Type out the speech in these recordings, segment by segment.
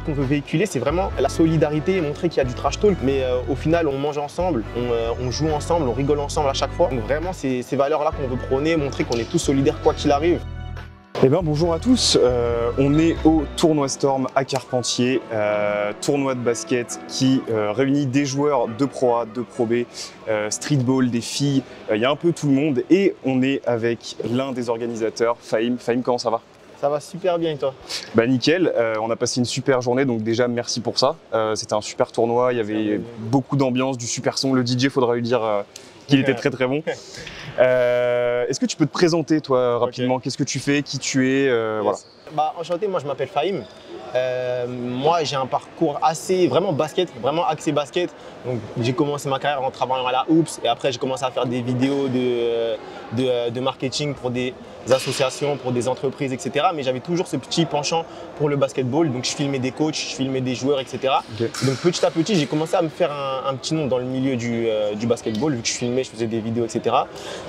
ce qu'on veut véhiculer, c'est vraiment la solidarité, montrer qu'il y a du trash talk, mais au final, on mange ensemble, on joue ensemble, on rigole ensemble à chaque fois. Donc vraiment, c'est ces valeurs-là qu'on veut prôner, montrer qu'on est tous solidaires quoi qu'il arrive. Eh bien bonjour à tous, on est au tournoi Storm à Carpentier, tournoi de basket qui réunit des joueurs de Pro A, de Pro B, streetball, des filles, il y a un peu tout le monde et on est avec l'un des organisateurs, Fahim. Fahim, comment ça va? Ça va super bien et toi? Bah nickel, on a passé une super journée, donc déjà merci pour ça. C'était un super tournoi, il y avait beaucoup d'ambiance, du super son, le DJ, faudra lui dire qu'il était très très bon. Est-ce que tu peux te présenter toi rapidement? Qu'est-ce que tu fais, qui tu es, voilà. Bah, enchanté, moi je m'appelle Fahim. Moi j'ai un parcours assez vraiment basket, vraiment axé basket. Donc j'ai commencé ma carrière en travaillant à la Hoops et après j'ai commencé à faire des vidéos de marketing pour des associations, pour des entreprises, etc. Mais j'avais toujours ce petit penchant pour le basketball. Donc je filmais des coachs, je filmais des joueurs, etc. Okay. Donc petit à petit j'ai commencé à me faire un petit nom dans le milieu du basketball. Vu que je filmais, je faisais des vidéos, etc.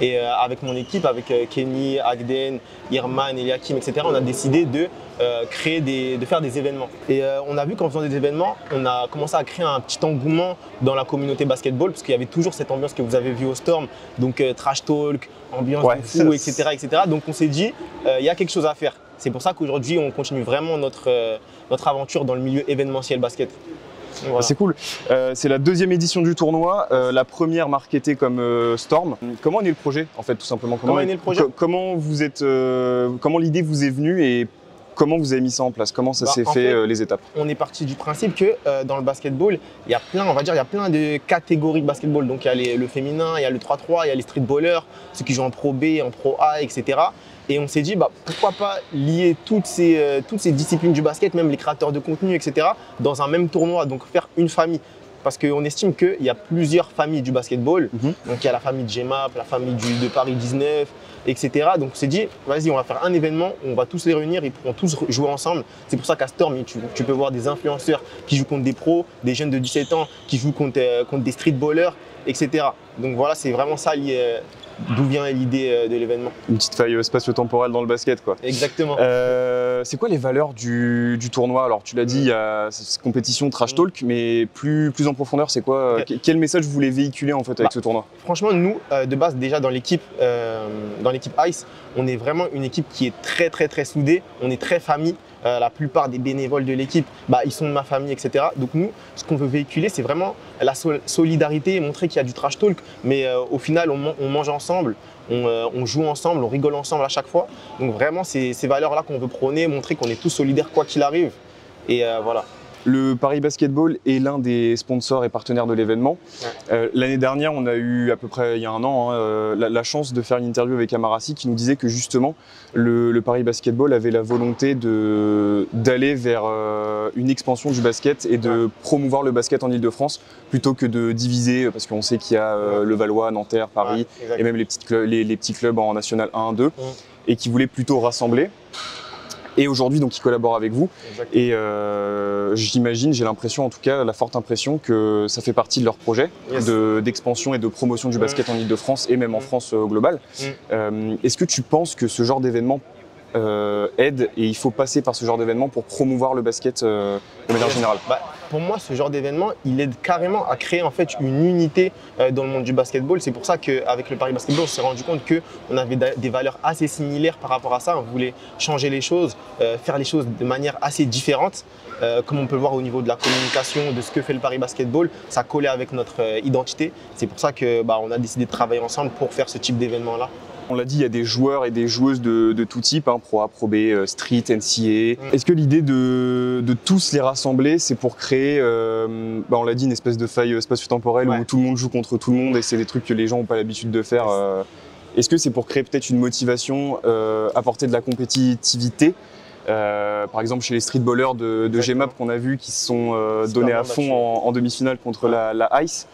Et avec mon équipe, avec Kenny, Agden, Irman, Eliakim, etc. on a décidé de faire des événements. Et on a vu qu'en faisant des événements, on a commencé à créer un petit engouement dans la communauté basketball parce qu'il y avait toujours cette ambiance que vous avez vue au Storm, donc trash talk, ambiance de fou, etc., etc. Donc on s'est dit, il y a quelque chose à faire. C'est pour ça qu'aujourd'hui, on continue vraiment notre aventure dans le milieu événementiel basket. Voilà. C'est cool. C'est la deuxième édition du tournoi, la première marketée comme Storm. Comment est né le projet en fait, tout simplement? Comment est né le projet? Comment l'idée vous est venue et comment vous avez mis ça en place? Comment ça s'est fait, les étapes? On est parti du principe que dans le basketball, il y a plein, on va dire, il y a plein de catégories de basketball. Donc il y a le féminin, il y a le 3-3, il y a les streetballers, ceux qui jouent en Pro B, en Pro A, etc. Et on s'est dit, pourquoi pas lier toutes ces disciplines du basket, même les créateurs de contenu, etc., dans un même tournoi, donc faire une famille. Parce qu'on estime qu'il y a plusieurs familles du basketball. Donc il y a la famille de GMAP, la famille de Paris 19, etc. Donc on s'est dit, vas-y, on va faire un événement, on va tous les réunir, ils pourront tous jouer ensemble. C'est pour ça qu'à Storm, tu peux voir des influenceurs qui jouent contre des pros, des jeunes de 17 ans qui jouent contre des streetballers, etc. Donc voilà, c'est vraiment ça d'où vient l'idée de l'événement. Une petite faille spatio-temporelle dans le basket, quoi. Exactement. C'est quoi les valeurs du tournoi? Alors tu l'as dit, il y a cette compétition trash talk, mais plus en profondeur, c'est quoi? Quel message vous voulez véhiculer en fait avec ce tournoi? Franchement, nous, de base, déjà dans l'équipe Ice, on est vraiment une équipe qui est très très très soudée. On est très famille. La plupart des bénévoles de l'équipe, ils sont de ma famille, etc. Donc nous, ce qu'on veut véhiculer, c'est vraiment la solidarité, montrer qu'il y a du trash talk, mais au final, on mange ensemble, on joue ensemble, on rigole ensemble à chaque fois. Donc vraiment, c'est ces valeurs-là qu'on veut prôner, montrer qu'on est tous solidaires quoi qu'il arrive. Et voilà. Le Paris Basketball est l'un des sponsors et partenaires de l'événement. L'année dernière, on a eu à peu près il y a un an la chance de faire une interview avec Amarassi qui nous disait que justement le Paris Basketball avait la volonté d'aller vers une expansion du basket et de promouvoir le basket en Ile-de-France plutôt que de diviser, parce qu'on sait qu'il y a le Valois, Nanterre, Paris et même les petits clubs en National 1, 2 et qui voulaient plutôt rassembler. Et aujourd'hui, donc, ils collaborent avec vous. Exactement. Et j'imagine, j'ai l'impression, en tout cas, la forte impression que ça fait partie de leur projet d'expansion et de promotion du basket en Ile-de-France et même en France au global. Est-ce que tu penses que ce genre d'événement aide et il faut passer par ce genre d'événement pour promouvoir le basket de manière générale? Pour moi, ce genre d'événement, il aide carrément à créer en fait une unité dans le monde du basketball. C'est pour ça qu'avec le Paris Basketball, on s'est rendu compte qu'on avait des valeurs assez similaires par rapport à ça. On voulait changer les choses, faire les choses de manière assez différente. Comme on peut le voir au niveau de la communication, de ce que fait le Paris Basketball, ça collait avec notre identité. C'est pour ça qu'on a décidé de travailler ensemble pour faire ce type d'événement-là. On l'a dit, il y a des joueurs et des joueuses de tout type, Pro A, Pro B, Street, NCAA. Est-ce que l'idée de tous les rassembler, c'est pour créer, on l'a dit, une espèce de faille spatio-temporelle où tout le monde joue contre tout le monde et c'est des trucs que les gens n'ont pas l'habitude de faire. Est-ce que c'est pour créer peut-être une motivation, apporter de la compétitivité? Par exemple chez les streetballers de GMAP qu'on a vu qui se sont donnés à fond en demi-finale contre la Ice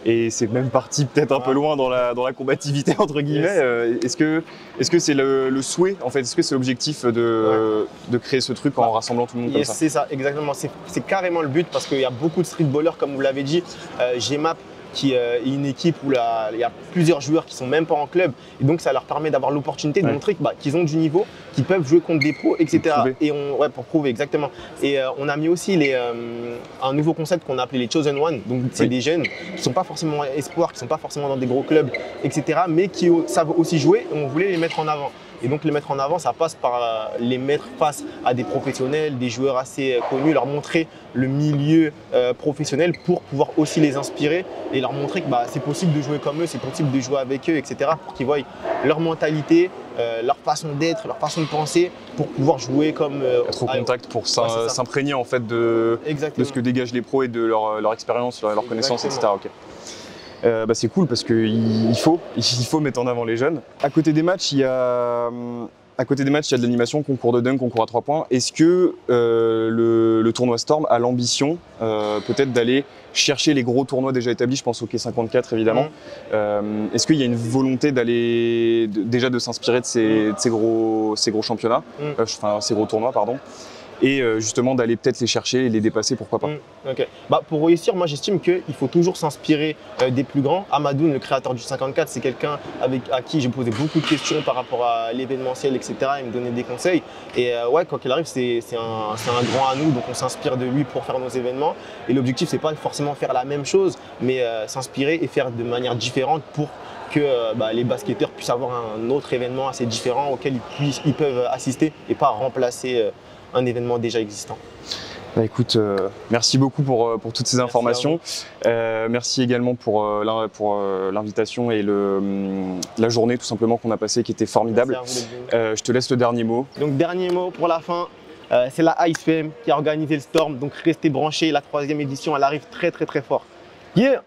et c'est même parti peut-être un peu loin dans la combativité entre guillemets. Est-ce que c'est le souhait en fait, est-ce que c'est l'objectif de créer ce truc en rassemblant tout le monde comme ça? C'est ça, exactement, c'est carrément le but parce qu'il y a beaucoup de streetballers comme vous l'avez dit. GMAP une équipe où il y a plusieurs joueurs qui sont même pas en club. Et donc, ça leur permet d'avoir l'opportunité de montrer qu'ils ont du niveau, qu'ils peuvent jouer contre des pros, etc. Pour prouver, exactement. Et on a mis aussi un nouveau concept qu'on a appelé les Chosen One. Donc, c'est des jeunes qui ne sont pas forcément espoirs, qui ne sont pas forcément dans des gros clubs, etc. mais qui savent aussi jouer et on voulait les mettre en avant. Et donc les mettre en avant, ça passe par les mettre face à des professionnels, des joueurs assez connus, leur montrer le milieu professionnel pour pouvoir aussi les inspirer et leur montrer que c'est possible de jouer comme eux, c'est possible de jouer avec eux, etc. pour qu'ils voient leur mentalité, leur façon d'être, leur façon de penser pour pouvoir jouer comme… être au contact pour s'imprégner en fait de ce que dégagent les pros et de leur expérience, leur connaissance, etc. Okay. C'est cool parce qu'il faut mettre en avant les jeunes. À côté des matchs, il y a de l'animation, concours de dunk, concours à 3 points. Est-ce que le tournoi Storm a l'ambition peut-être d'aller chercher les gros tournois déjà établis? Je pense au K54 évidemment. Est-ce qu'il y a une volonté déjà de s'inspirer de ces gros championnats, ces gros tournois, pardon, et justement d'aller peut-être les chercher et les dépasser, pourquoi pas. Okay. Pour réussir, moi j'estime qu'il faut toujours s'inspirer des plus grands. Amadoun, le créateur du 54, c'est quelqu'un à qui j'ai posé beaucoup de questions par rapport à l'événementiel, etc. Il me donnait des conseils. Et quoi qu'il arrive, c'est un grand à nous, donc on s'inspire de lui pour faire nos événements. Et l'objectif, c'est pas forcément faire la même chose, mais s'inspirer et faire de manière différente pour que les basketteurs puissent avoir un autre événement assez différent auquel ils peuvent assister et pas remplacer un événement déjà existant. Écoute, merci beaucoup pour toutes ces informations. Merci également pour l'invitation et la journée tout simplement qu'on a passée qui était formidable. Je te laisse le dernier mot. Donc dernier mot pour la fin, c'est la IceFM qui a organisé le Storm. Donc restez branchés, la 3e édition elle arrive très fort. Yeah!